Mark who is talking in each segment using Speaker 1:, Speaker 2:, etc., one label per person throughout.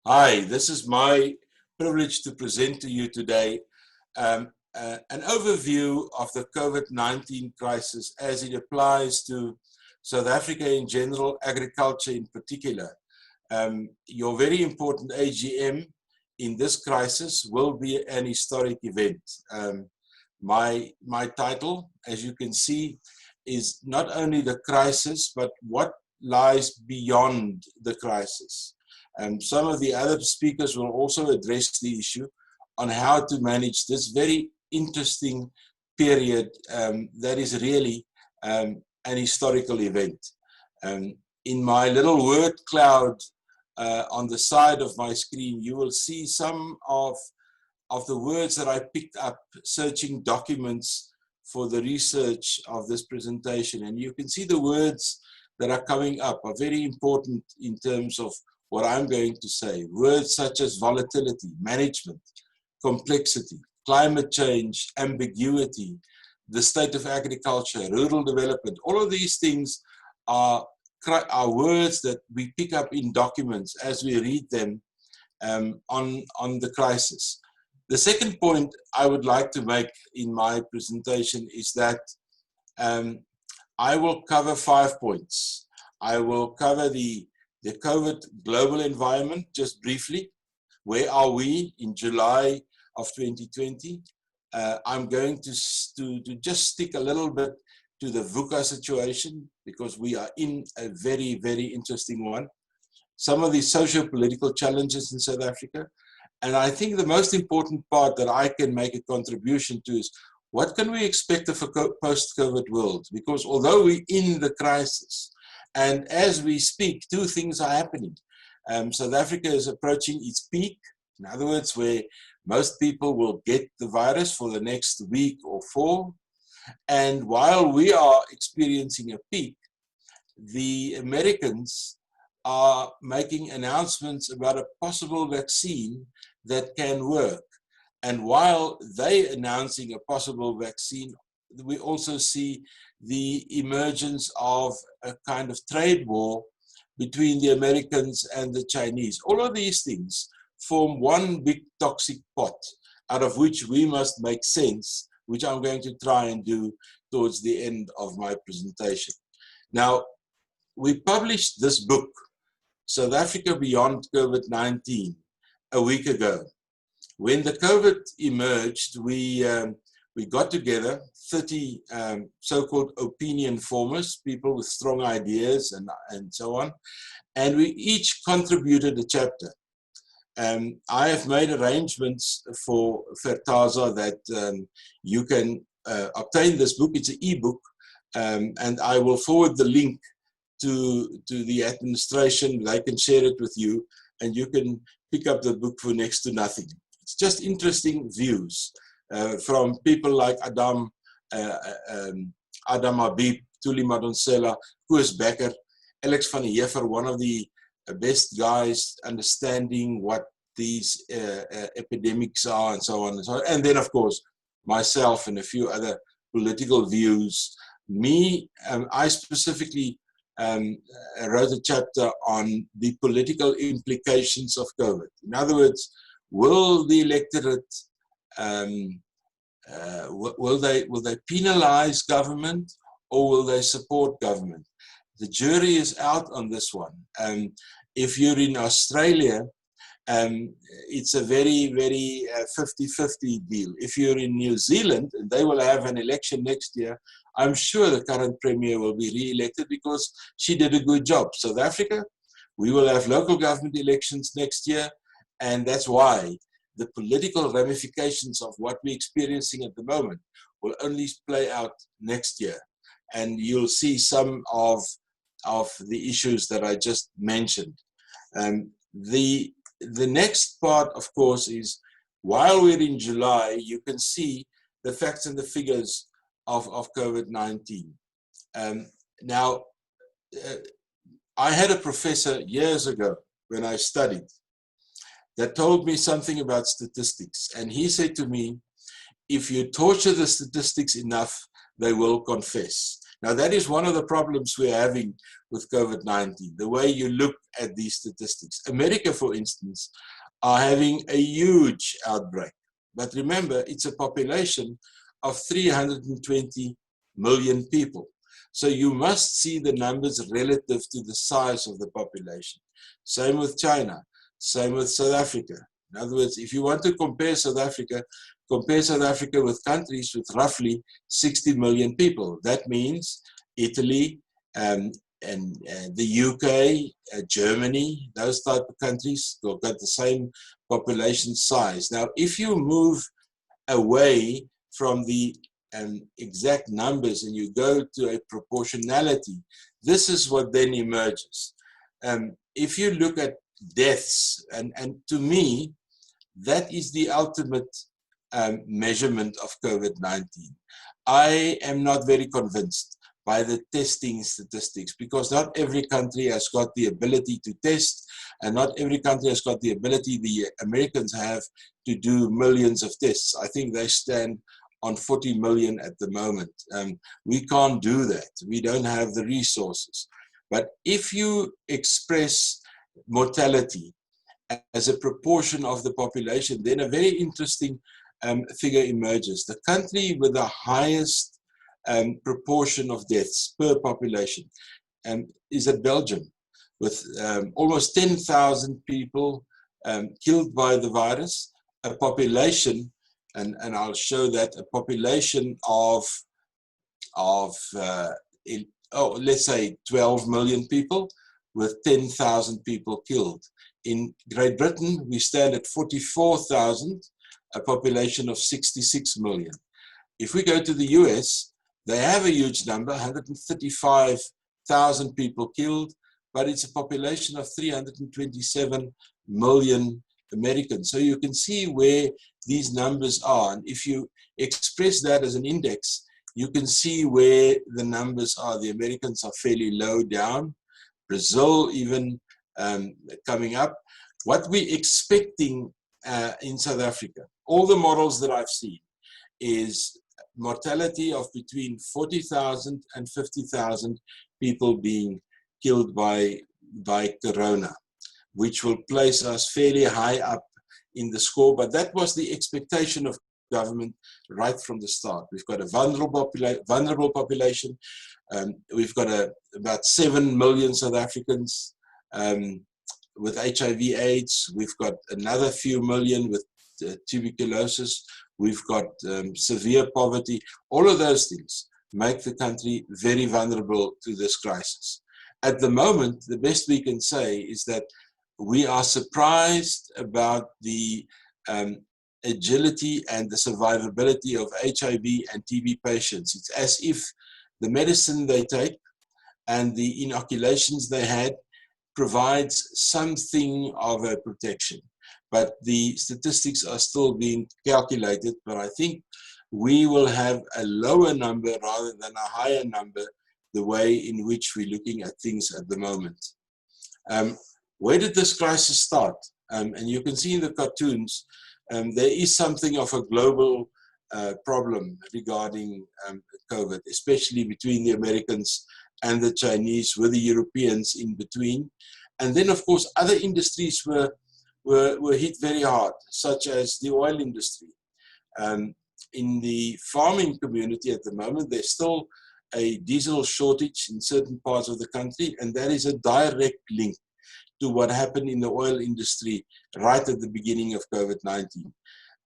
Speaker 1: Hi, this is my privilege to present to you today an overview of the COVID-19 crisis as it applies to South Africa in general, agriculture in particular. Your very important AGM in this crisis will be an historic event. My title, as you can see, is not only the crisis, but what lies beyond the crisis. Some of the other speakers will also address the issue on how to manage this very interesting period that is really an historical event. In my little word cloud on the side of my screen, you will see some of the words that I picked up searching documents for the research of this presentation. And you can see the words that are coming up are very important in terms of what I'm going to say. Words such as volatility, management, complexity, climate change, ambiguity, the state of agriculture, rural development, all of these things are words that we pick up in documents as we read them on the crisis. The second point I would like to make in my presentation is that I will cover 5 points. I will cover the COVID global environment just briefly. Where are we in July of 2020? I'm going to just stick a little bit to the VUCA situation because we are in a very, very interesting one. Some of the socio-political challenges in South Africa. And I think the most important part that I can make a contribution to is what can we expect of a post-COVID world? Because although we're in the crisis, and as we speak, 2 things are happening. South Africa is approaching its peak, in other words, where most people will get the virus for the next week or 4. And while we are experiencing a peak, the Americans are making announcements about a possible vaccine that can work. And while they're announcing a possible vaccine, we also see the emergence of a kind of trade war between the Americans and the Chinese. All of these things form one big toxic pot out of which we must make sense, which I'm going to try and do towards the end of my presentation. Now, we published this book, South Africa Beyond COVID-19, a week ago. When the COVID emerged, we got together 30 so-called opinion formers, people with strong ideas and so on, and we each contributed a chapter. I have made arrangements for Vertaza that you can obtain this book. It's an e-book, and I will forward the link to the administration. They can share it with you, and you can pick up the book for next to nothing. It's just interesting views from people like Adam Habib, Thuli Madonsela, Koos Becker, Alex van der Heever, one of the best guys understanding what these epidemics are and so on and so on. And then, of course, myself and a few other political views. I specifically wrote a chapter on the political implications of COVID. In other words, will the electorate, will they penalize government or will they support government? The jury is out on this one. If you're in Australia, it's a very, very 50-50 deal. If you're in New Zealand, and they will have an election next year, I'm sure the current premier will be re-elected because she did a good job. South Africa, we will have local government elections next year, and that's why the political ramifications of what we're experiencing at the moment will only play out next year. And you'll see some of the issues that I just mentioned. The next part, of course, is while we're in July, you can see the facts and the figures of COVID-19. Now, I had a professor years ago when I studied that told me something about statistics. And he said to me, if you torture the statistics enough, they will confess. Now, that is one of the problems we're having with COVID-19, the way you look at these statistics. America, for instance, are having a huge outbreak. But remember, it's a population of 320 million people. So you must see the numbers relative to the size of the population. Same with China, same with South Africa. In other words, if you want to compare South Africa with countries with roughly 60 million people. That means Italy and the UK, Germany, those type of countries have got the same population size. Now, if you move away from the exact numbers and you go to a proportionality, this is what then emerges. If you look at deaths, and to me, that is the ultimate measurement of COVID-19. I am not very convinced by the testing statistics, because not every country has got the ability to test, and not every country has got the ability the Americans have to do millions of tests. I think they stand on 40 million at the moment. We can't do that. We don't have the resources. But if you express mortality as a proportion of the population, then a very interesting figure emerges. The country with the highest proportion of deaths per population is at Belgium, with almost 10,000 people killed by the virus, a population, and I'll show that, a population of let's say 12 million people, with 10,000 people killed. In Great Britain, we stand at 44,000, a population of 66 million. If we go to the US, they have a huge number, 135,000 people killed, but it's a population of 327 million Americans. So you can see where these numbers are. And if you express that as an index, you can see where the numbers are. The Americans are fairly low down. Brazil even coming up. What we're expecting in South Africa, all the models that I've seen, is mortality of between 40,000 and 50,000 people being killed by corona, which will place us fairly high up in the score. But that was the expectation of government right from the start. We've got a vulnerable population. We've got about 7 million South Africans with HIV/AIDS. We've got another few million with tuberculosis. We've got severe poverty. All of those things make the country very vulnerable to this crisis. At the moment, the best we can say is that we are surprised about the agility and the survivability of HIV and TB patients. It's as if the medicine they take and the inoculations they had provides something of a protection. But the statistics are still being calculated, but I think we will have a lower number rather than a higher number, the way in which we're looking at things at the moment. Where did this crisis start? And you can see in the cartoons, there is something of a global problem regarding COVID, especially between the Americans and the Chinese, with the Europeans in between. And then, of course, other industries were hit very hard, such as the oil industry. In the farming community at the moment, there's still a diesel shortage in certain parts of the country, and that is a direct link to what happened in the oil industry right at the beginning of COVID-19.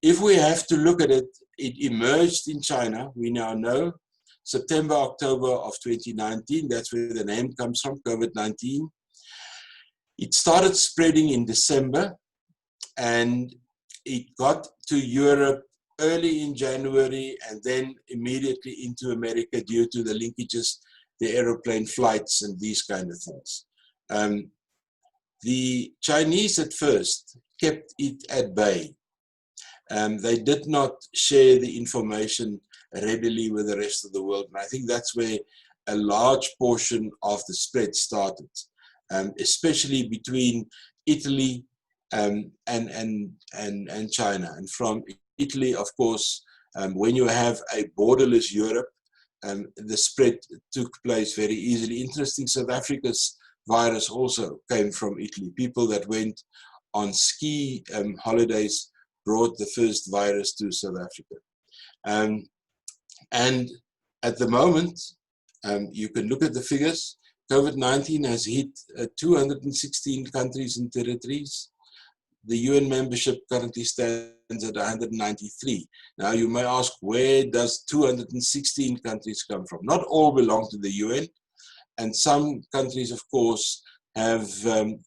Speaker 1: If we have to look at it, it emerged in China, we now know, September, October of 2019, that's where the name comes from, COVID-19. It started spreading in December, and it got to Europe early in January, and then immediately into America due to the linkages, the aeroplane flights and these kind of things. The Chinese at first kept it at bay. They did not share the information readily with the rest of the world. And I think that's where a large portion of the spread started, especially between Italy and China. And from Italy, of course, when you have a borderless Europe, the spread took place very easily. Interesting, South Africa's virus also came from Italy. People that went on ski holidays brought the first virus to South Africa. And at the moment, you can look at the figures. COVID-19 has hit 216 countries and territories. The UN membership currently stands at 193. Now you may ask, where does 216 countries come from? Not all belong to the UN, and some countries, of course, have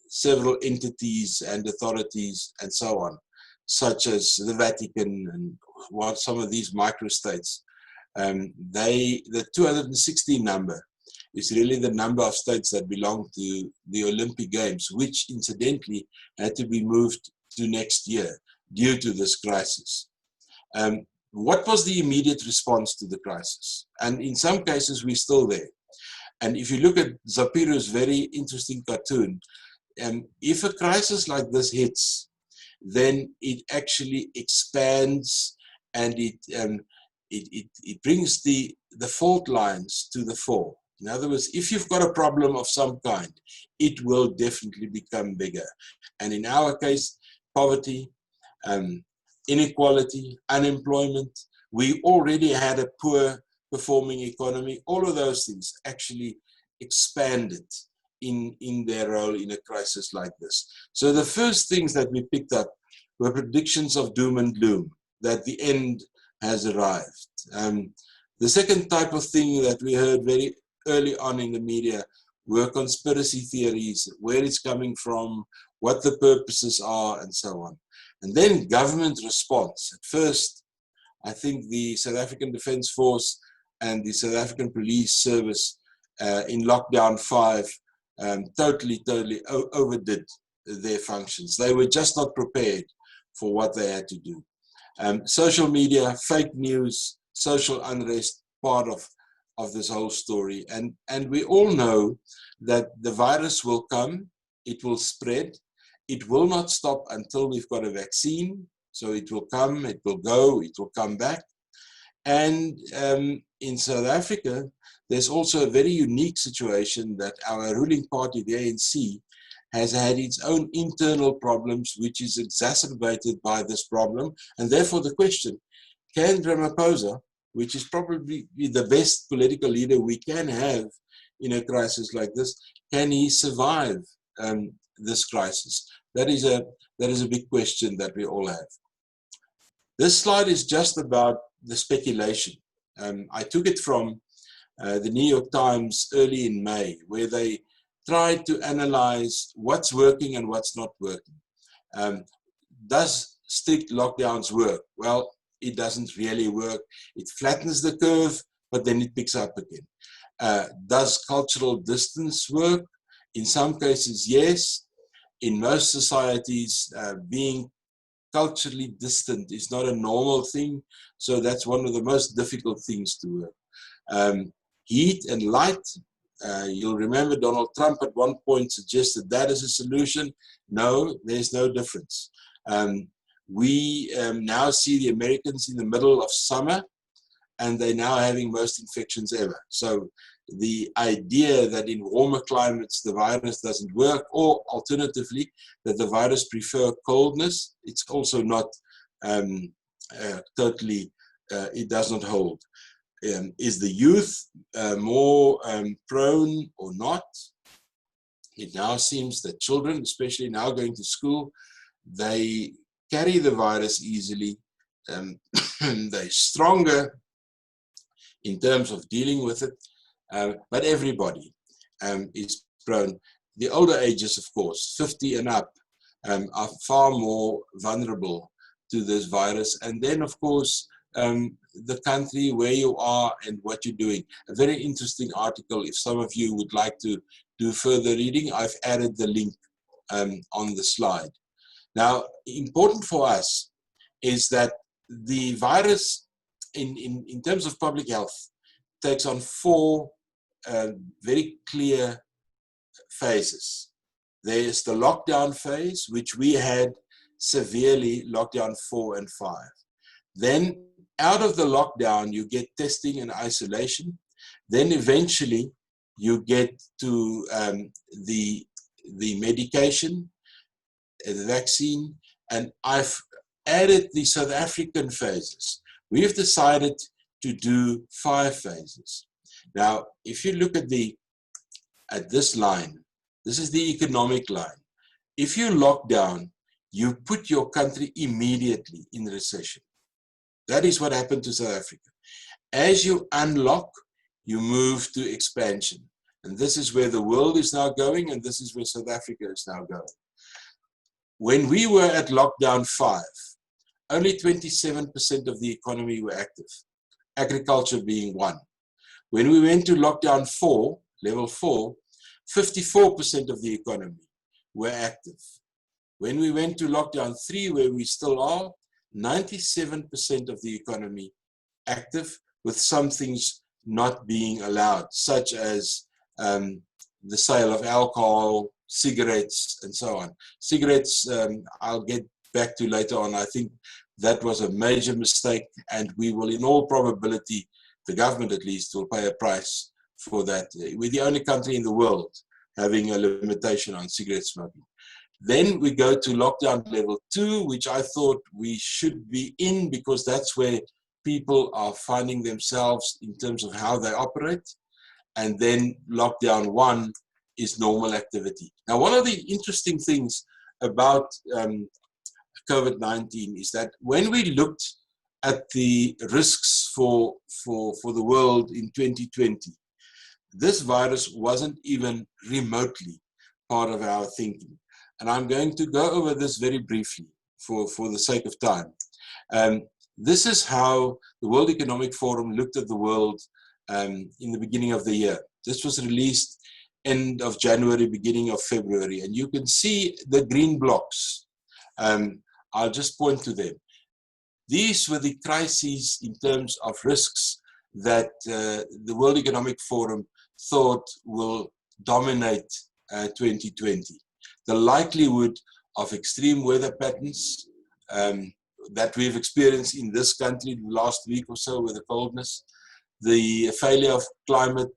Speaker 1: several entities and authorities and so on, such as the Vatican and some of these microstates. The 216 number is really the number of states that belong to the Olympic Games, which incidentally had to be moved to next year due to this crisis. What was the immediate response to the crisis? And in some cases, we're still there. And if you look at Zapiro's very interesting cartoon, if a crisis like this hits, then it actually expands and it brings the fault lines to the fore. In other words, if you've got a problem of some kind, it will definitely become bigger. And in our case, poverty, inequality, unemployment, we already had a poor performing economy. All of those things actually expanded in their role in a crisis like this. So the first things that we picked up were predictions of doom and gloom, that the end has arrived. The second type of thing that we heard very early on in the media were conspiracy theories, where it's coming from, what the purposes are, and so on. And then government response. At first, I think the South African Defence Force and the South African Police Service in lockdown 5 totally overdid their functions. They were just not prepared for what they had to do. Social media, fake news, social unrest, part of this whole story. And we all know that the virus will come, it will spread, it will not stop until we've got a vaccine. So it will come, it will go, it will come back. And in South Africa, there's also a very unique situation that our ruling party, the ANC, has had its own internal problems, which is exacerbated by this problem. And therefore the question, can Ramaphosa, which is probably the best political leader we can have in a crisis like this, can he survive this crisis? That is a big question that we all have. This slide is just about the speculation. I took it from the New York Times early in May, where they tried to analyze what's working and what's not working. Does strict lockdowns work? Well, it doesn't really work. It flattens the curve, but then it picks up again. Does cultural distance work? In some cases, yes. In most societies, being culturally distant is not a normal thing, so that's one of the most difficult things to work. Heat and light, you'll remember Donald Trump at one point suggested that as a solution. No, there's no difference. We now see the Americans in the middle of summer, and they're now having most infections ever. So the idea that in warmer climates the virus doesn't work, or alternatively that the virus prefer coldness, it's also not totally, it does not hold. Is the youth more prone or not? It now seems that children, especially now going to school, they carry the virus easily. They're stronger in terms of dealing with it. But everybody is prone. The older ages, of course, 50 and up, are far more vulnerable to this virus. And then, of course, the country where you are and what you're doing. A very interesting article. If some of you would like to do further reading, I've added the link on the slide. Now, important for us is that the virus, in terms of public health, takes on 4 very clear phases. There is the lockdown phase, which we had severely, lockdown 4 and 5. Then out of the lockdown, you get testing and isolation. Then eventually you get to the medication, the vaccine, and I've added the South African phases. We've decided to do 5 phases. Now, if you look at this line, this is the economic line. If you lock down, you put your country immediately in recession. That is what happened to South Africa. As you unlock, you move to expansion. And this is where the world is now going, and this is where South Africa is now going. When we were at lockdown 5, only 27% of the economy were active, agriculture being 1. When we went to lockdown 4, level 4, 54% of the economy were active. When we went to lockdown 3, where we still are, 97% of the economy active, with some things not being allowed, such as the sale of alcohol, cigarettes, and so on. Cigarettes, I'll get back to later on. I think that was a major mistake, and we will, in all probability, the government at least, will pay a price for that. We're the only country in the world having a limitation on cigarette smoking. Then we go to lockdown level 2, which I thought we should be in, because that's where people are finding themselves in terms of how they operate. And then lockdown 1 is normal activity. Now, one of the interesting things about COVID-19 is that when we looked at the risks for the world in 2020, this virus wasn't even remotely part of our thinking. And I'm going to go over this very briefly for the sake of time. This is how the World Economic Forum looked at the world in the beginning of the year. This was released end of January, beginning of February, and you can see the green blocks. I'll just point to them. These were the crises in terms of risks that the World Economic Forum thought will dominate 2020. The likelihood of extreme weather patterns that we've experienced in this country the last week or so with the coldness, the failure of climate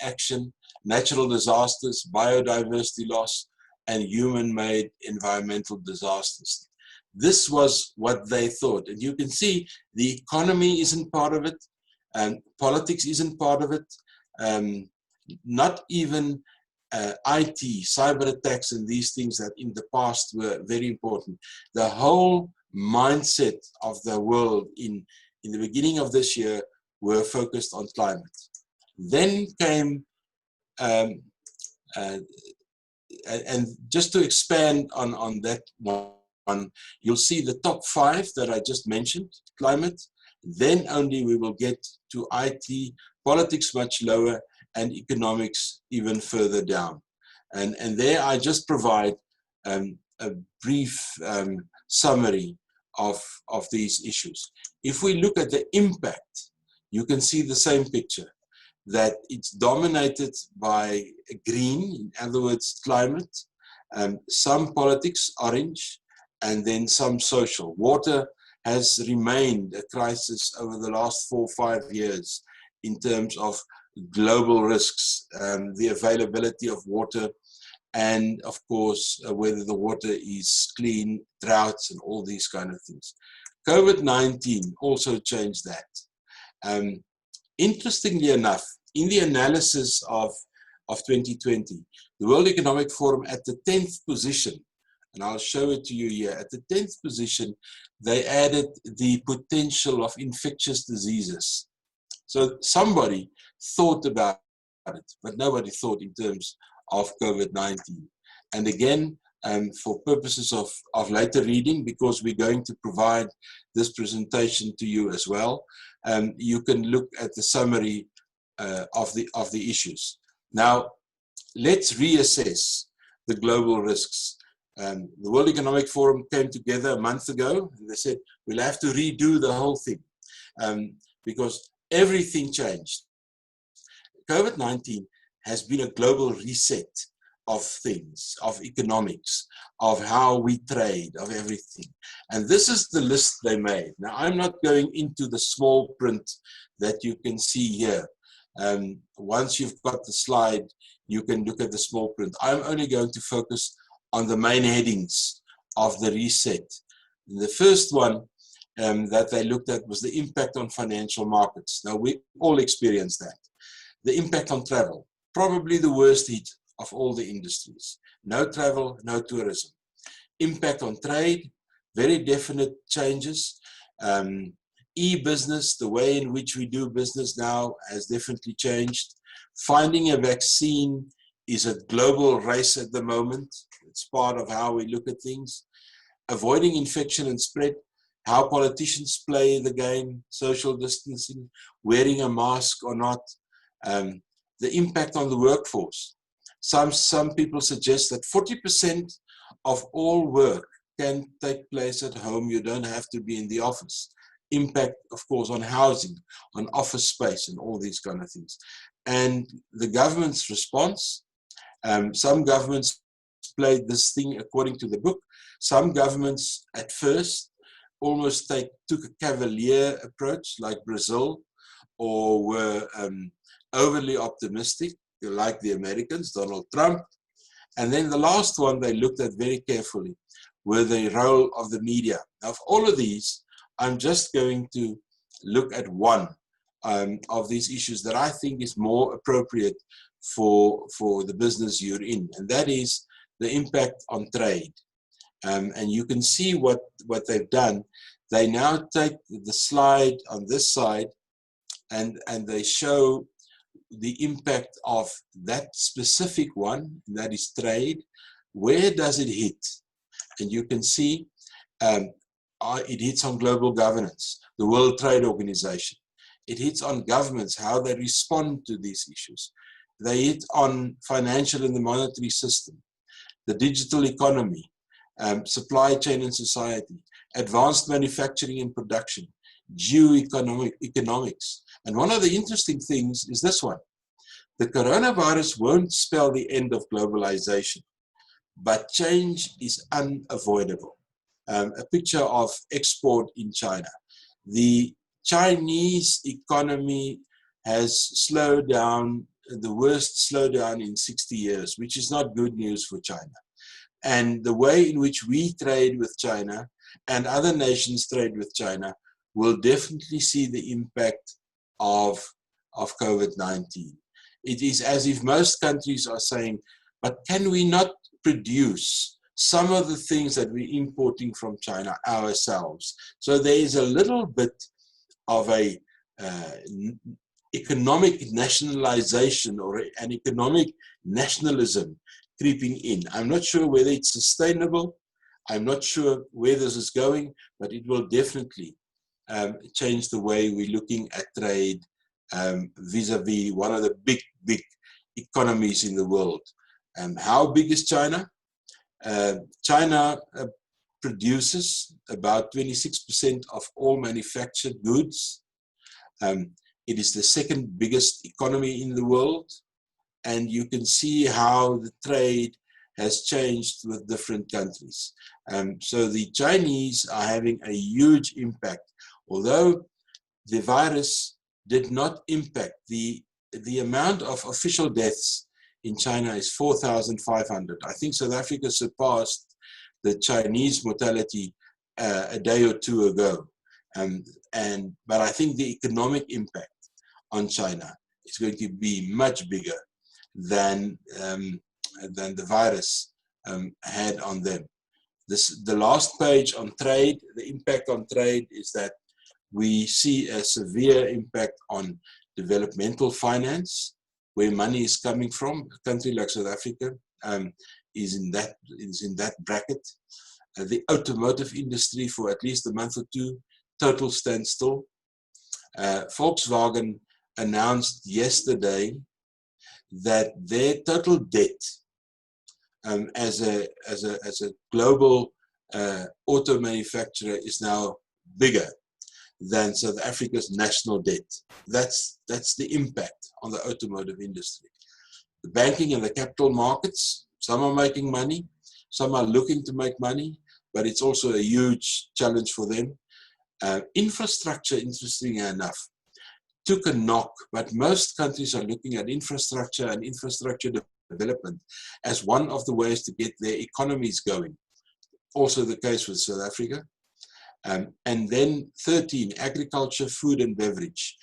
Speaker 1: action, natural disasters, biodiversity loss, and human-made environmental disasters. This was what they thought. And you can see the economy isn't part of it, and politics isn't part of it, not even IT, cyber attacks, and these things that in the past were very important. The whole mindset of the world in the beginning of this year were focused on climate. Then came, and just to expand on that one, you'll see the top 5 that I just mentioned, climate, then only we will get to IT, politics much lower, and economics even further down. And there I just provide a brief summary of these issues. If we look at the impact, you can see the same picture, that it's dominated by green, in other words, climate, some politics, orange, and then some social. Water has remained a crisis over the last 4 or 5 years in terms of global risks, the availability of water, and of course, whether the water is clean, droughts, and all these kind of things. COVID-19 also changed that. Interestingly enough, in the analysis of 2020, the World Economic Forum at the 10th position, and I'll show it to you here, at the 10th position, they added the potential of infectious diseases. So somebody thought about it, but nobody thought in terms of COVID-19. And again, for purposes of later reading, because we're going to provide this presentation to you as well, you can look at the summary of the issues. Now, let's reassess the global risks. The World Economic Forum came together a month ago, and they said, we'll have to redo the whole thing because everything changed. COVID-19 has been a global reset of things, of economics, of how we trade, of everything. And this is the list they made. Now, I'm not going into the small print that you can see here. Once you've got the slide, you can look at the small print. I'm only going to focus on the main headings of the reset. The first one that they looked at was the impact on financial markets. Now, we all experienced that. The impact on travel, probably the worst hit of all the industries. No travel, no tourism. Impact on trade, very definite changes. E-business, the way in which we do business now has definitely changed. Finding a vaccine is a global race at the moment. It's part of how we look at things. Avoiding infection and spread, how politicians play the game, social distancing, wearing a mask or not. The impact on the workforce. Some people suggest that 40% of all work can take place at home. You don't have to be in the office. Impact, of course, on housing, on office space, and all these kind of things. And the government's response, some governments played this thing according to the book. Some governments at first almost took a cavalier approach, like Brazil, or were overly optimistic, like the Americans, Donald Trump. And then the last one they looked at very carefully were the role of the media. Now, of all of these, I'm just going to look at one of these issues that I think is more appropriate for the business you're in, and that is the impact on trade. And you can see what they've done. They now take the slide on this side and they show the impact of that specific one, that is trade. Where does it hit? And you can see it hits on global governance, the World Trade Organization. It hits on governments, how they respond to these issues. They hit on financial and the monetary system, the digital economy, supply chain and society, advanced manufacturing and production, geoeconomics. And one of the interesting things is this one. The coronavirus won't spell the end of globalization, but change is unavoidable. A picture of export in China. The Chinese economy has slowed down, the worst slowdown in 60 years, which is not good news for China. And the way in which we trade with China and other nations trade with China will definitely see the impact of COVID-19. It is as if most countries are saying, but can we not produce some of the things that we're importing from China ourselves? So there is a little bit of a economic nationalization or an economic nationalism creeping in. I'm not sure whether it's sustainable. I'm not sure where this is going, but it will definitely change the way we're looking at trade vis-a-vis one of the big economies in the world. How big is China? China produces about 26% of all manufactured goods. It is the second biggest economy in the world. And you can see how the trade has changed with different countries. So the Chinese are having a huge impact. Although the virus did not impact, the amount of official deaths in China is 4,500. I think South Africa surpassed the Chinese mortality a day or two ago. But I think the economic impact on China is going to be much bigger than the virus had on them. The last page on trade, the impact on trade is that we see a severe impact on developmental finance, where money is coming from. A country like South Africa is in that bracket. The automotive industry for at least a month or two, total standstill. Volkswagen announced yesterday that their total debt as a global auto manufacturer is now bigger than South Africa's national debt. That's the impact on the automotive industry. The banking and the capital markets, some are making money, some are looking to make money, but it's also a huge challenge for them. Infrastructure, interestingly enough, took a knock, but most countries are looking at infrastructure and infrastructure development as one of the ways to get their economies going. Also the case with South Africa. And then 13, agriculture, food and beverage.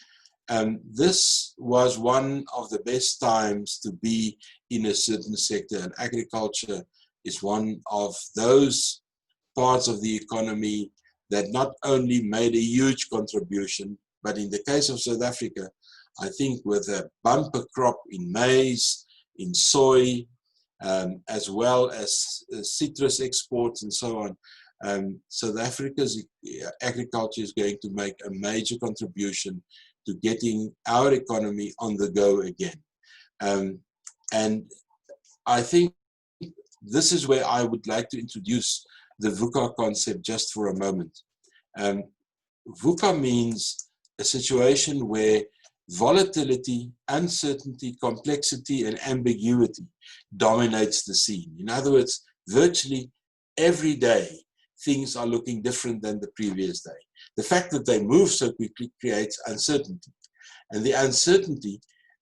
Speaker 1: This was one of the best times to be in a certain sector, and agriculture is one of those parts of the economy that not only made a huge contribution, but in the case of South Africa, I think with a bumper crop in maize, in soy, as well as citrus exports and so on, South Africa's agriculture is going to make a major contribution to getting our economy on the go again. And I think this is where I would like to introduce the VUCA concept just for a moment. VUCA means a situation where volatility, uncertainty, complexity, and ambiguity dominates the scene. In other words, virtually every day, things are looking different than the previous day. The fact that they move so quickly creates uncertainty. And the uncertainty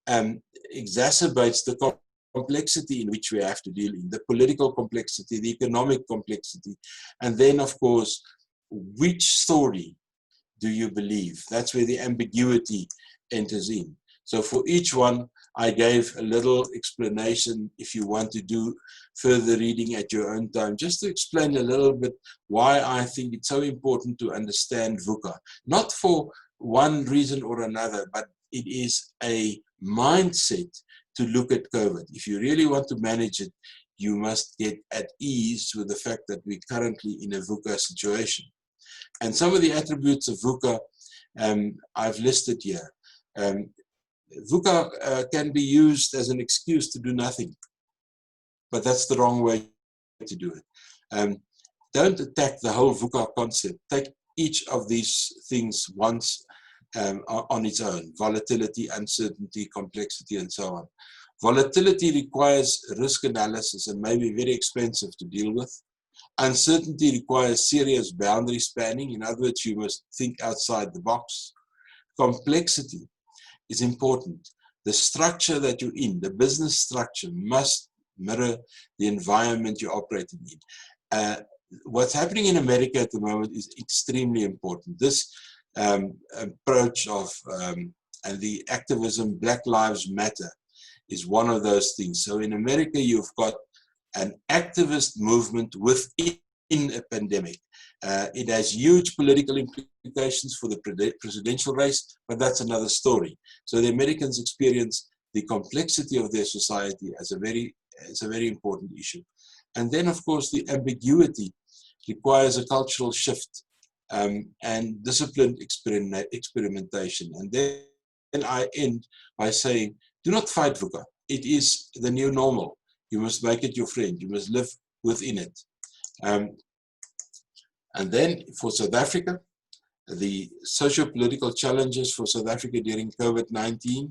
Speaker 1: exacerbates the complexity in which we have to deal in, the political complexity, the economic complexity, and then, of course, which story do you believe? That's where the ambiguity enters in. So for each one, I gave a little explanation if you want to do further reading at your own time, just to explain a little bit why I think it's so important to understand VUCA. Not for one reason or another, but it is a mindset to look at COVID. If you really want to manage it, you must get at ease with the fact that we're currently in a VUCA situation. And some of the attributes of VUCA I've listed here. VUCA can be used as an excuse to do nothing, but that's the wrong way to do it. Don't attack the whole VUCA concept. Take each of these things once on its own: volatility, uncertainty, complexity, and so on. Volatility requires risk analysis and may be very expensive to deal with. Uncertainty requires serious boundary spanning. In other words, you must think outside the box. Complexity is important. The structure that you're in, the business structure, must mirror the environment you're operating in. What's happening in America at the moment is extremely important. This approach of and the activism Black Lives Matter is one of those things. So in America, you've got an activist movement within a pandemic. It has huge political implications for the presidential race, but that's another story. So the Americans experience the complexity of their society as a very important issue. And then, of course, the ambiguity requires a cultural shift and disciplined experimentation. And then I end by saying, do not fight VUCA. It is the new normal. You must make it your friend. You must live within it. And then for South Africa, the socio-political challenges for South Africa during COVID-19,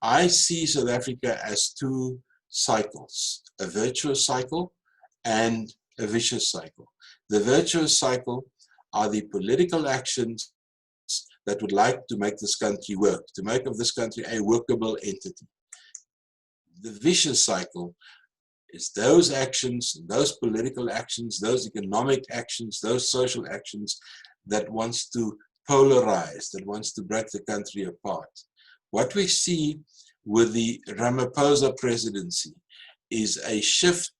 Speaker 1: I see South Africa as two cycles: a virtuous cycle and a vicious cycle. The virtuous cycle are the political actions that would like to make this country work, to make of this country a workable entity. The vicious cycle is those actions, those political actions, those economic actions, those social actions that wants to polarize, that wants to break the country apart. What we see with the Ramaphosa presidency is a shift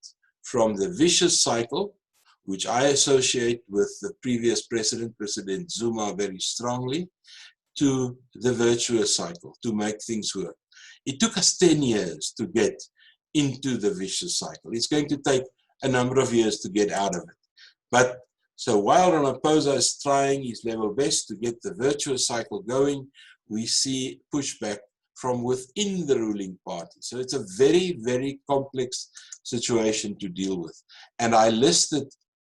Speaker 1: from the vicious cycle, which I associate with the previous president, President Zuma, very strongly, to the virtuous cycle, to make things work. It took us 10 years to get into the vicious cycle. It's going to take a number of years to get out of it. But so while Ramaphosa is trying his level best to get the virtuous cycle going, we see pushback from within the ruling party. So it's a very, very complex situation to deal with. And I listed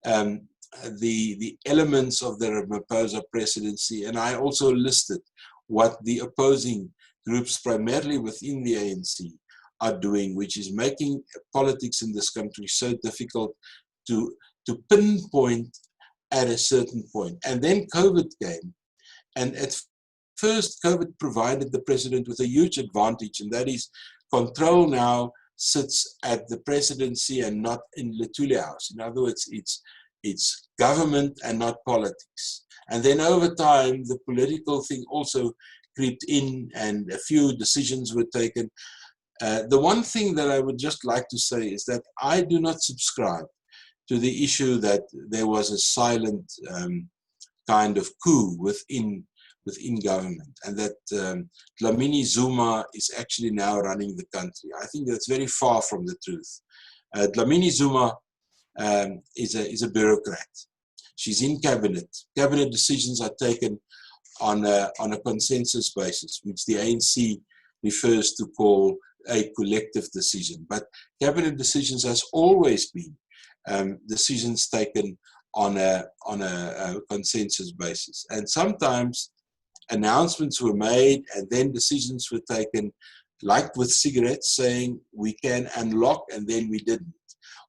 Speaker 1: the elements of the Ramaphosa presidency, and I also listed what the opposing groups, primarily within the ANC, are doing, which is making politics in this country so difficult to pinpoint at a certain point. And then COVID came, and at first, COVID provided the president with a huge advantage, and that is control now sits at the presidency and not in Luthuli House. In other words, it's government and not politics. And then over time, the political thing also crept in and a few decisions were taken. The one thing that I would just like to say is that I do not subscribe to the issue that there was a silent kind of coup within government, and that Dlamini Zuma is actually now running the country. I think that's very far from the truth. Dlamini Zuma is a bureaucrat. She's in cabinet. Cabinet decisions are taken on a consensus basis, which the ANC refers to call a collective decision. But cabinet decisions has always been decisions taken on a consensus basis. And sometimes announcements were made and then decisions were taken, like with cigarettes, saying we can unlock and then we didn't.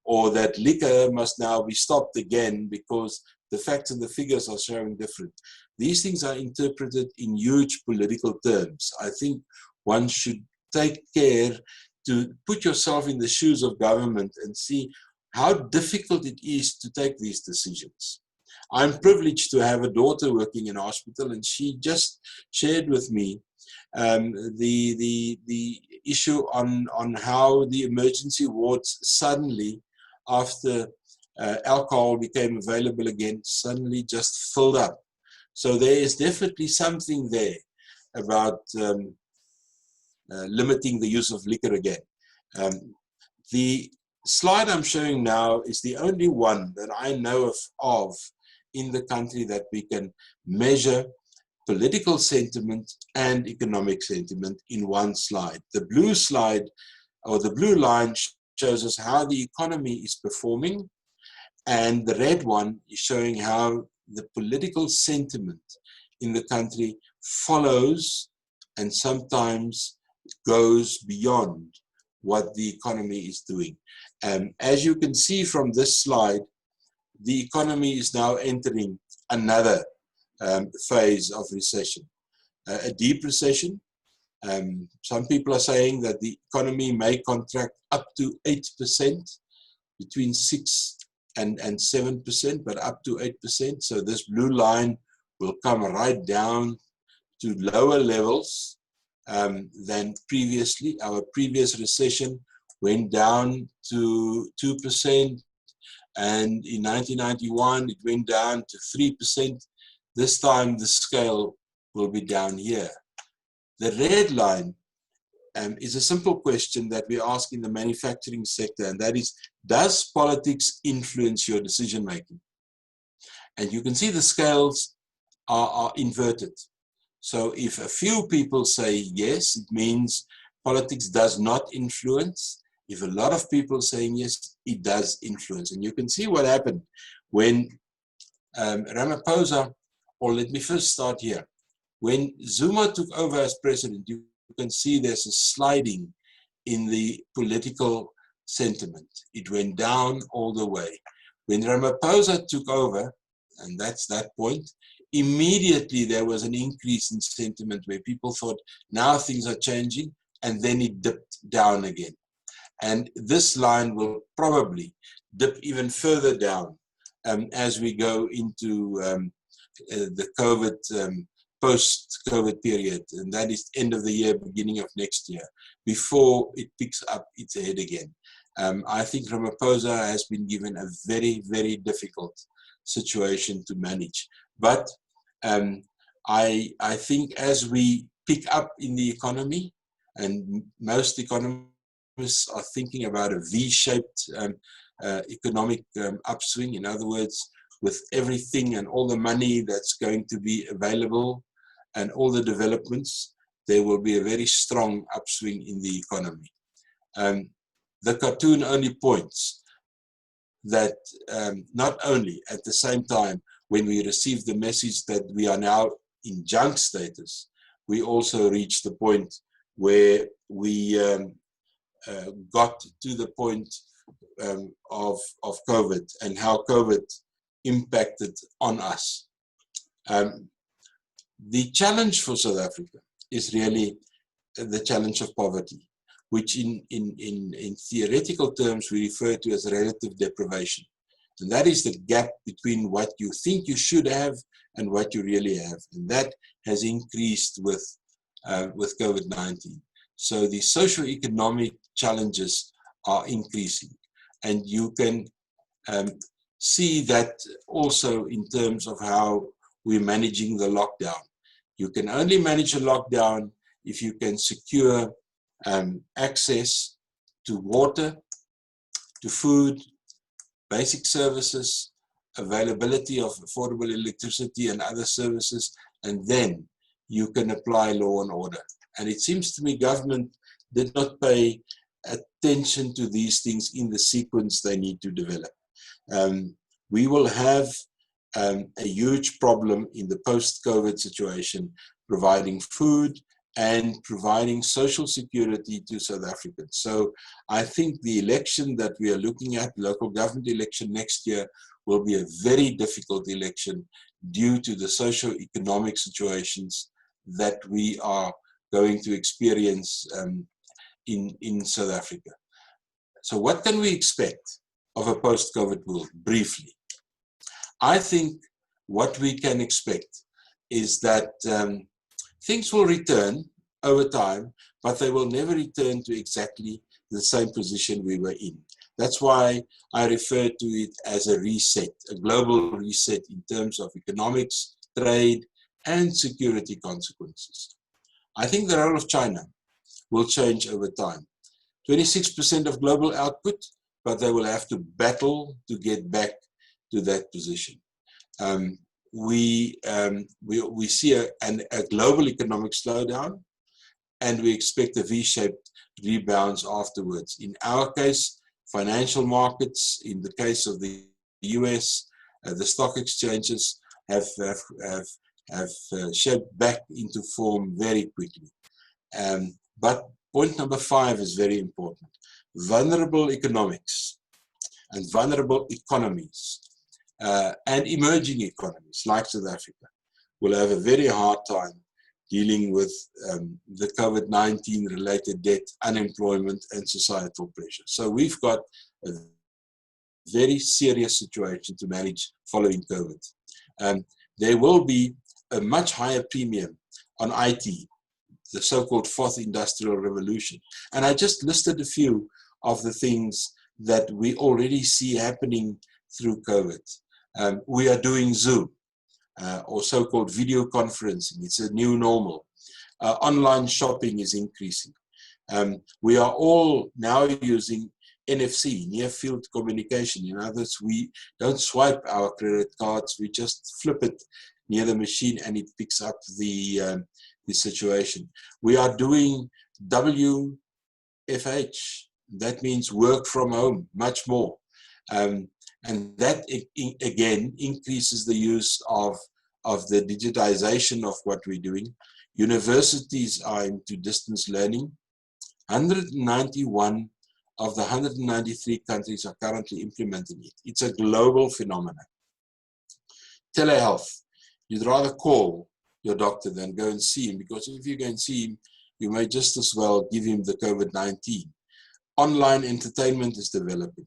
Speaker 1: Or that liquor must now be stopped again because the facts and the figures are showing different. These things are interpreted in huge political terms. I think one should take care to put yourself in the shoes of government and see how difficult it is to take these decisions. I'm privileged to have a daughter working in a hospital, and she just shared with me the issue on how the emergency wards suddenly, after alcohol became available again, suddenly just filled up. So there is definitely something there about limiting the use of liquor again. The slide I'm showing now is the only one that I know of in the country that we can measure political sentiment and economic sentiment in one slide. The blue slide, or the blue line, shows us how the economy is performing, and the red one is showing how the political sentiment in the country follows and sometimes goes beyond what the economy is doing. As you can see from this slide, the economy is now entering another phase of recession, a deep recession. Some people are saying that the economy may contract up to 8%, between 6 and 7%, but up to 8%. So this blue line will come right down to lower levels than previously. Our previous recession went down to 2%, and in 1991 it went down to 3%. This time the scale will be down here. The red line is a simple question that we ask in the manufacturing sector, and that is, does politics influence your decision making? And you can see the scales are inverted. So if a few people say yes, it means politics does not influence. If a lot of people saying yes, it does influence. And you can see what happened when Ramaphosa, or let me first start here. When Zuma took over as president, you can see there's a sliding in the political sentiment. It went down all the way. When Ramaphosa took over, and that's that point, immediately there was an increase in sentiment where people thought, now things are changing, and then it dipped down again. And this line will probably dip even further down as we go into the COVID, post-COVID period, and that is end of the year, beginning of next year, before it picks up its head again. I think Ramaphosa has been given a very, very difficult situation to manage. But I think as we pick up in the economy, and most economists are thinking about a V-shaped economic upswing, in other words, with everything and all the money that's going to be available and all the developments, there will be a very strong upswing in the economy. The cartoon only points that not only at the same time when we receive the message that we are now in junk status, we also reach the point where we got to the point of COVID and how COVID impacted on us. The challenge for South Africa is really the challenge of poverty, which in theoretical terms we refer to as relative deprivation. And that is the gap between what you think you should have and what you really have. And that has increased with COVID-19. So the socio-economic challenges are increasing. And you can see that also in terms of how we're managing the lockdown. You can only manage a lockdown if you can secure access to water, to food, basic services, availability of affordable electricity and other services, and then you can apply law and order. And it seems to me government did not pay attention to these things in the sequence they need to develop. We will have a huge problem in the post-COVID situation, providing food and providing social security to South Africans. So I think the election that we are looking at, local government election next year, will be a very difficult election due to the socio-economic situations that we are going to experience in South Africa. So what can we expect of a post-COVID world, briefly? I think what we can expect is that things will return over time, but they will never return to exactly the same position we were in. That's why I refer to it as a reset, a global reset in terms of economics, trade, and security consequences. I think the role of China will change over time. 26% of global output, but they will have to battle to get back to that position. We see a global economic slowdown, and we expect a V-shaped rebounds afterwards. In our case, financial markets, in the case of the US, the stock exchanges have shaped back into form very quickly. But point number 5 is very important. Vulnerable economics and vulnerable economies and emerging economies like South Africa will have a very hard time dealing with the COVID-19 related debt, unemployment, and societal pressure. So we've got a very serious situation to manage following COVID. There will be a much higher premium on IT, the so-called fourth industrial revolution. And I just listed a few of the things that we already see happening through COVID. We are doing Zoom, or so-called video conferencing. It's a new normal. Online shopping is increasing. We are all now using NFC, near field communication. In other words, we don't swipe our credit cards, we just flip it near the machine and it picks up the situation. We are doing WFH, that means work from home, much more. And that again increases the use of the digitization of what we're doing. Universities are into distance learning. 191 of the 193 countries are currently implementing it. It's a global phenomenon. Telehealth. You'd rather call your doctor than go and see him, because if you go and see him, you may just as well give him the COVID-19. Online entertainment is developing.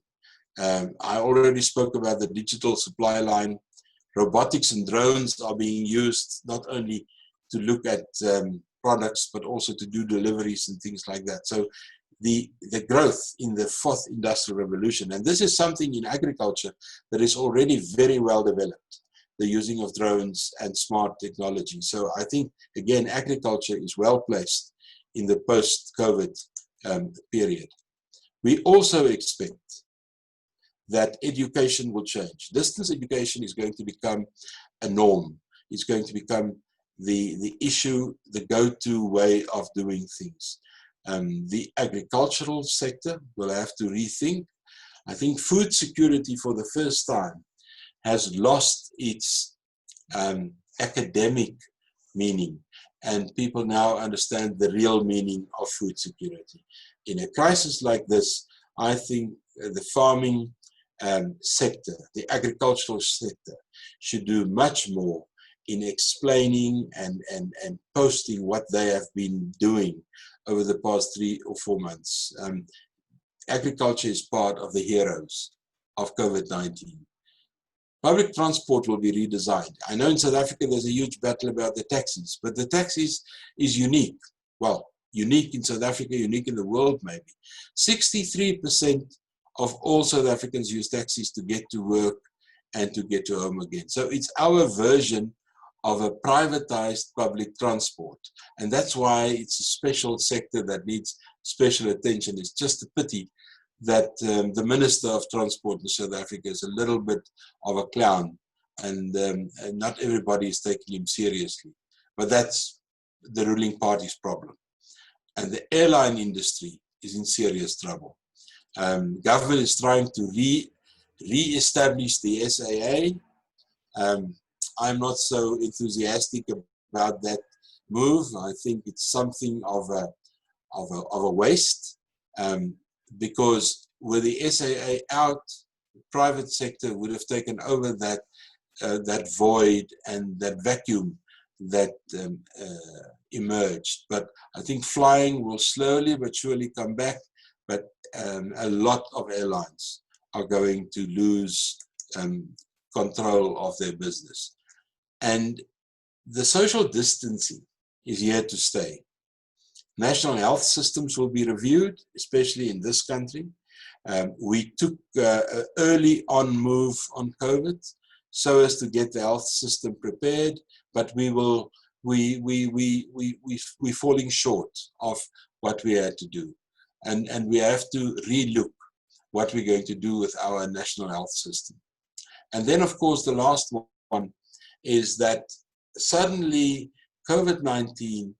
Speaker 1: I already spoke about the digital supply line. Robotics and drones are being used not only to look at products, but also to do deliveries and things like that. So the growth in the fourth industrial revolution, and this is something in agriculture that is already very well developed, the using of drones and smart technology. So I think, again, agriculture is well placed in the post-COVID period. We also expect that education will change. Distance education is going to become a norm. It's going to become the issue, the go-to way of doing things. The agricultural sector will have to rethink. I think food security for the first time has lost its academic meaning, and people now understand the real meaning of food security. In a crisis like this, I think the farming sector, the agricultural sector, should do much more in explaining and posting what they have been doing over the past 3 or 4 months. Agriculture is part of the heroes of COVID-19. Public transport will be redesigned. I know in South Africa there's a huge battle about the taxis, but the taxis is unique. Well, unique in South Africa, unique in the world maybe. 63% of all South Africans use taxis to get to work and to get to home again. So it's our version of a privatized public transport. And that's why it's a special sector that needs special attention. It's just a pity that the Minister of Transport in South Africa is a little bit of a clown, and not everybody is taking him seriously. But that's the ruling party's problem. And the airline industry is in serious trouble. Government is trying to re-establish the SAA. I'm not so enthusiastic about that move. I think it's something of a waste. Because with the SAA out, the private sector would have taken over that void and that vacuum that emerged. But I think flying will slowly but surely come back, but a lot of airlines are going to lose control of their business. And the social distancing is here to stay. National health systems will be reviewed, especially in this country. We took an early on move on COVID so as to get the health system prepared, but we're falling short of what we had to do. And we have to relook what we're going to do with our national health system. And then, of course, the last one is that suddenly COVID-19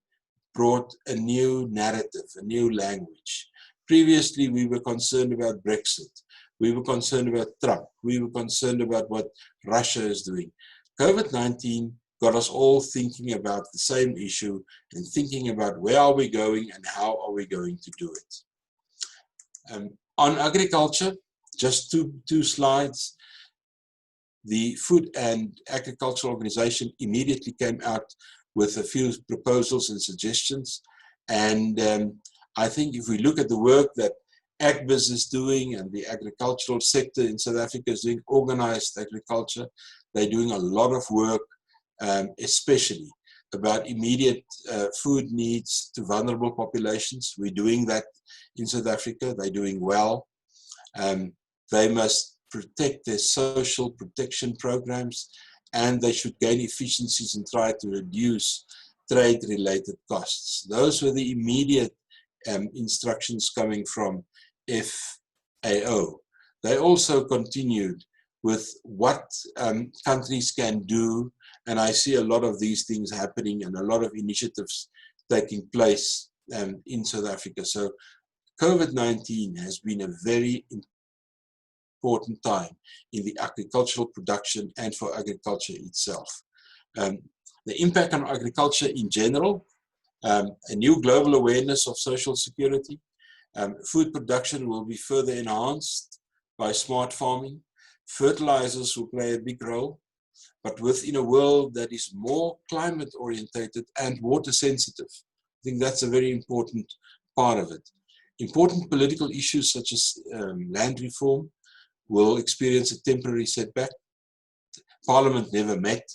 Speaker 1: brought a new narrative, a new language. Previously, we were concerned about Brexit. We were concerned about Trump. We were concerned about what Russia is doing. COVID-19 got us all thinking about the same issue and thinking about where are we going and how are we going to do it. On agriculture, just two slides. The Food and Agricultural Organization immediately came out with a few proposals and suggestions. And I think if we look at the work that AgBiz is doing and the agricultural sector in South Africa is doing, organized agriculture, they're doing a lot of work, especially about immediate food needs to vulnerable populations. We're doing that in South Africa. They're doing well. They must protect their social protection programs, and they should gain efficiencies and try to reduce trade-related costs. Those were the immediate instructions coming from FAO. They also continued with what countries can do, and I see a lot of these things happening and a lot of initiatives taking place in South Africa. So COVID-19 has been a very important time in the agricultural production and for agriculture itself. The impact on agriculture in general, a new global awareness of social security. Food production will be further enhanced by smart farming. Fertilizers will play a big role, but within a world that is more climate orientated and water sensitive. I think that's a very important part of it. Important political issues such as land reform will experience a temporary setback. Parliament never met.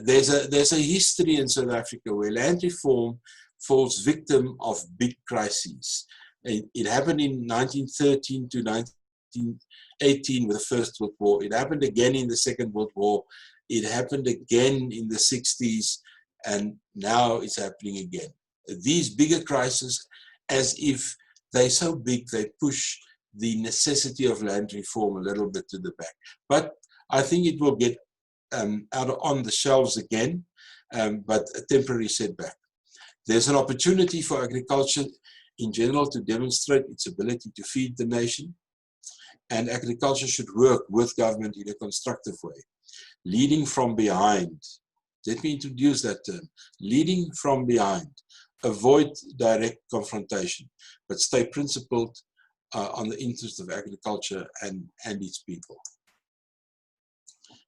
Speaker 1: There's a history in South Africa where land reform falls victim of big crises. It happened in 1913 to 1918 with the First World War. It happened again in the Second World War. It happened again in the 60s, and now it's happening again. These bigger crises, as if they're so big, they push the necessity of land reform a little bit to the back. But I think it will get out on the shelves again, but a temporary setback. There's an opportunity for agriculture in general to demonstrate its ability to feed the nation, and agriculture should work with government in a constructive way. Leading from behind. Let me introduce that term. Leading from behind. Avoid direct confrontation, but stay principled on the interest of agriculture and its people.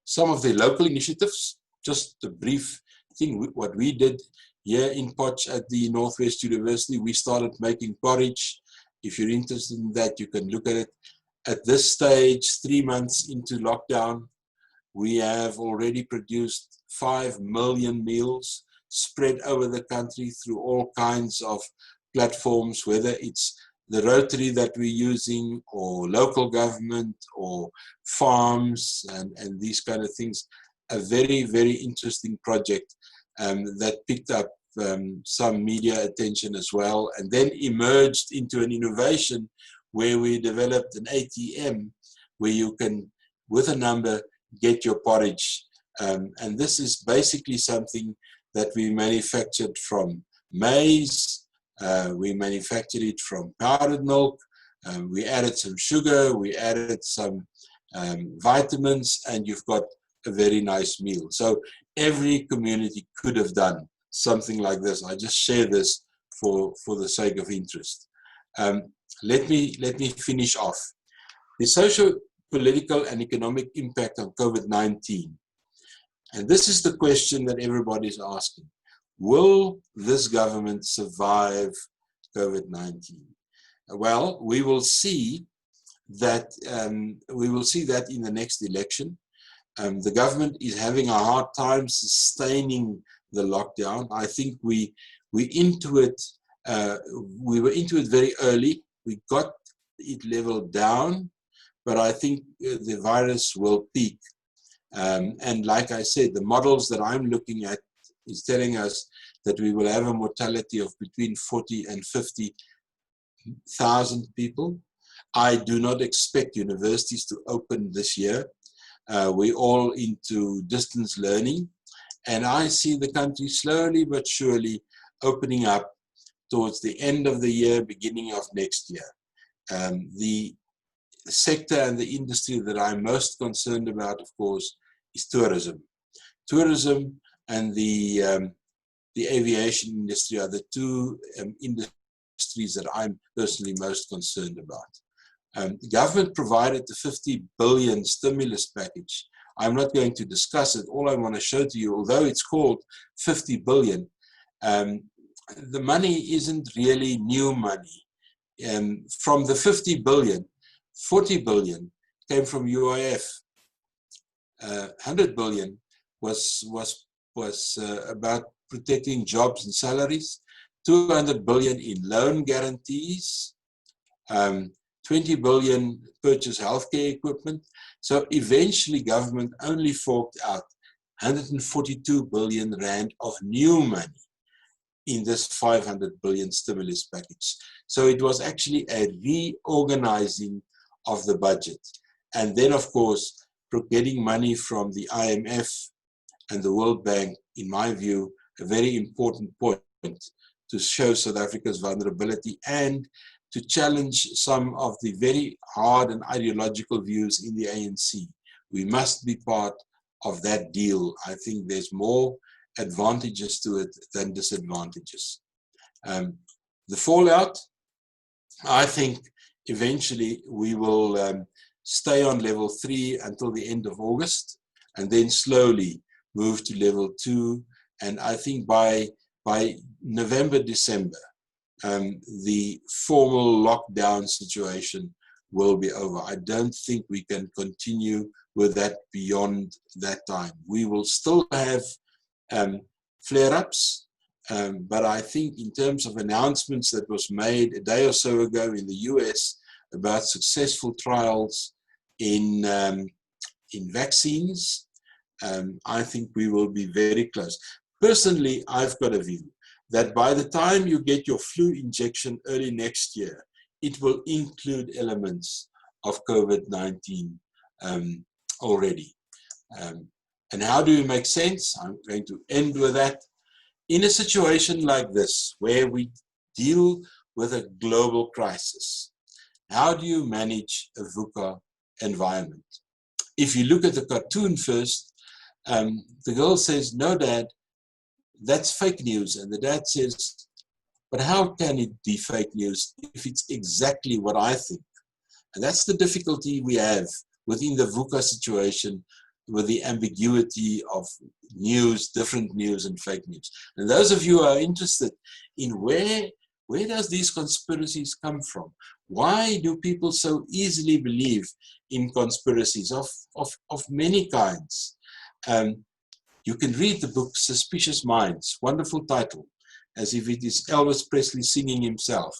Speaker 1: some of their local initiatives. Just a brief thing, what we did here in Potch at the Northwest University, we started making porridge. If you're interested in that, you can look at it. At this stage, 3 months into lockdown, we have already produced 5 million meals spread over the country through all kinds of platforms, whether it's the Rotary that we're using, or local government, or farms, and these kind of things. A very, very interesting project that picked up some media attention as well, and then emerged into an innovation where we developed an ATM where you can, with a number, get your porridge. And this is basically something that we manufactured from maize. We manufactured it from powdered milk. We added some sugar, we added some vitamins, and you've got a very nice meal. So every community could have done something like this. I just share this for the sake of interest. Let me finish off. The social, political, and economic impact on COVID-19. And this is the question that everybody's asking. Will this government survive COVID-19? Well, we will see that in the next election. The government is having a hard time sustaining the lockdown. I think we were into it very early. We got it leveled down, but I think the virus will peak. And like I said, the models that I'm looking at is telling us that we will have a mortality of between 40 and 50,000 people. I do not expect universities to open this year. We're all into distance learning, and I see the country slowly but surely opening up towards the end of the year, beginning of next year. The sector and the industry that I'm most concerned about, of course, is tourism. Tourism and the aviation industry are the two industries that I'm personally most concerned about. The government provided the 50 billion stimulus package. I'm not going to discuss it. All I want to show to you, although it's called 50 billion, the money isn't really new money. From the 50 billion, 40 billion came from UIF. 100 billion was about protecting jobs and salaries. 200 billion in loan guarantees. 20 billion purchase healthcare equipment. So eventually government only forked out 142 billion rand of new money in this 500 billion stimulus package. So it was actually a reorganizing of the budget. And then, of course, getting money from the IMF and the World Bank, in my view, a very important point to show South Africa's vulnerability and to challenge some of the very hard and ideological views in the ANC. We must be part of that deal. I think there's more advantages to it than disadvantages. The fallout, I think eventually we will stay on level 3 until the end of August, and then slowly move to level 2. And I think by November, December, the formal lockdown situation will be over. I don't think we can continue with that beyond that time. We will still have flare-ups, but I think in terms of announcements that was made a day or so ago in the US about successful trials in vaccines, I think we will be very close. Personally, I've got a view that by the time you get your flu injection early next year, it will include elements of COVID-19 already. And how do we make sense? I'm going to end with that. In a situation like this, where we deal with a global crisis, how do you manage a VUCA environment? If you look at the cartoon first, the girl says, "No, Dad, that's fake news." And the dad says, "But how can it be fake news if it's exactly what I think?" And that's the difficulty we have within the VUCA situation with the ambiguity of news, different news and fake news. And those of you who are interested in where does these conspiracies come from? Why do people so easily believe in conspiracies of many kinds? You can read the book Suspicious Minds, wonderful title, as if it is Elvis Presley singing himself.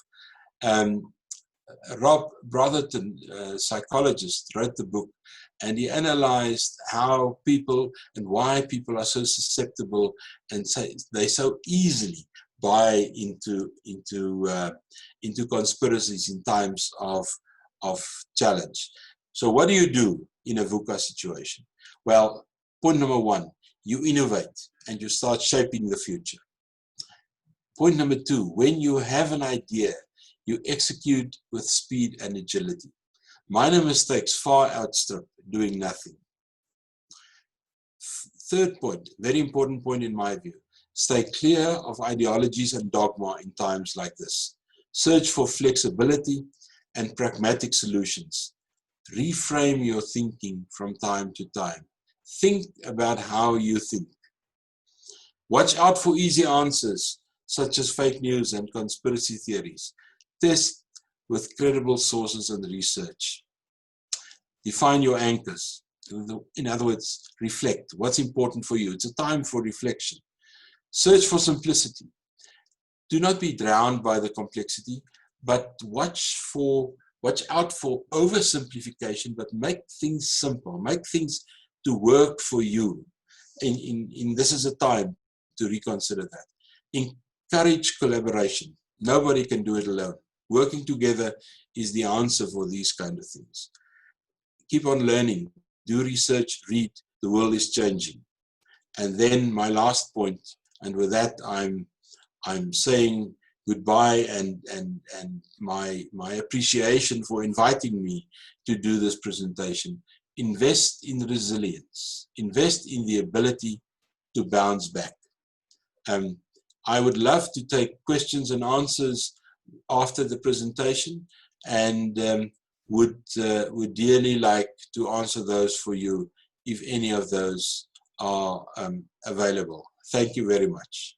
Speaker 1: Rob Brotherton, a psychologist, wrote the book, and he analyzed how people and why people are so susceptible and they so easily buy into conspiracies in times of challenge. So what do you do in a VUCA situation? Well, point number one, you innovate and you start shaping the future. Point number two, when you have an idea, you execute with speed and agility. Minor mistakes far outstrip doing nothing. Third point, very important point in my view, stay clear of ideologies and dogma in times like this. Search for flexibility and pragmatic solutions. Reframe your thinking from time to time. Think about how you think. Watch out for easy answers, such as fake news and conspiracy theories. Test with credible sources and research. Define your anchors. In other words, reflect. What's important for you? It's a time for reflection. Search for simplicity. Do not be drowned by the complexity, but watch out for oversimplification, but make things simple. Make things to work for you. This is a time to reconsider that. Encourage collaboration. Nobody can do it alone. Working together is the answer for these kind of things. Keep on learning, do research, read, the world is changing. And then my last point, and with that I'm saying goodbye and my appreciation for inviting me to do this presentation. Invest in resilience, invest in the ability to bounce back. I would love to take questions and answers after the presentation, and would dearly like to answer those for you if any of those are available. Thank you very much.